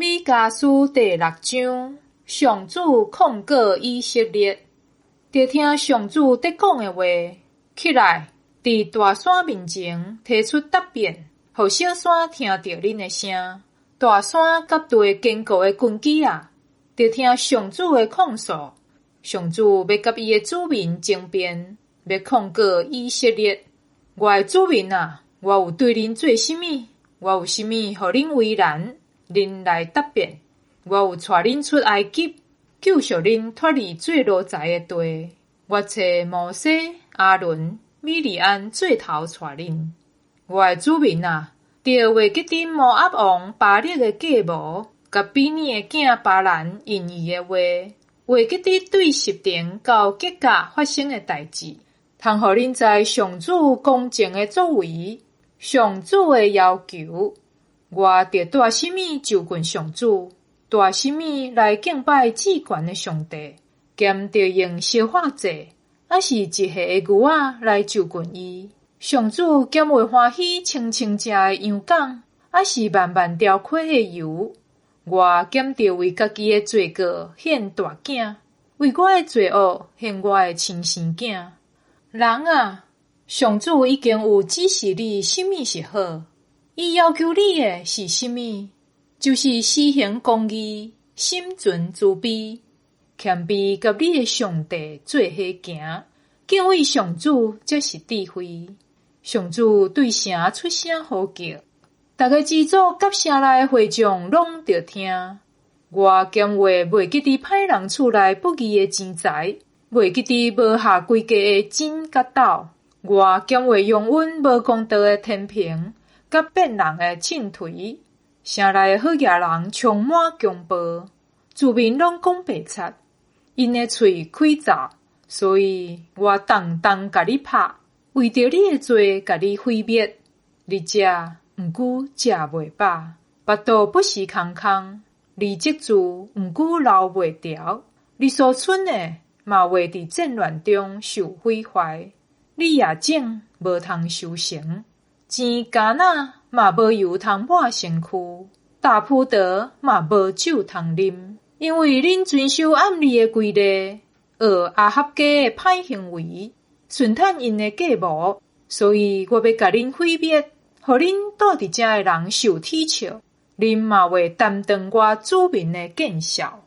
米迦书第6章，上主控告以色列。著听上主伫讲的话，起来，伫大山面前提出答辩，互小山听到恁的声。大山甲对坚固的根基啊，著听上主的控诉。上主要甲伊的子民争辩，要控告以色列。我的子民啊，我有对恁做甚物？我有甚物互恁为难？恁来答辩。我有带恁出埃及，救赎恁脱离做奴才的地。我找摩西、阿伦、米利安做头带恁。我的子民啊，著袂记得摩押王巴力的计谋，甲比尼的囝巴兰因伊的话，袂记得对十殿到吉甲发生的代志，通互恁知上主公正的作为，上主的要求。我著带甚物就近上主，带甚物来敬拜至权的上帝，兼著用烧化祭，还是一下的牛仔来就近伊。上主兼会欢喜清清食的羊羔，还是万万条开的油。我兼著为家己的罪过献大囝，为我的罪恶献我的亲生囝。人啊，上主已经有指示你甚物是好。伊要求你的是甚物？就是施行公义，心存慈悲，谦卑甲你的上帝做伙行，敬畏上主才是智慧。上主对城出声呼叫，逐个支族甲城内会众拢着听。我兼会袂记得歹人厝内不义的钱财，袂记得无下规家的金甲斗。我兼会用阮无公道的天平，甲变人的秤锤。城内的好野人充满强暴，子民拢讲白贼，因的喙开凿，所以我动动甲你拍，为着你的罪甲你毁灭。你食，毋过食袂饱；腹肚不时空空，你积聚，毋过留袂牢。你所剩的，嘛会伫战乱中受毁坏。你也种，无通收成；钱橄榄嘛无油通抹身躯，大葡萄嘛无酒通啉。因为恁遵守暗利的规例，学阿哈家的歹行为，顺趁因的计谋，所以我要甲恁毁灭，互恁住伫遮的人受踢笑。恁嘛会担当我子民的见笑。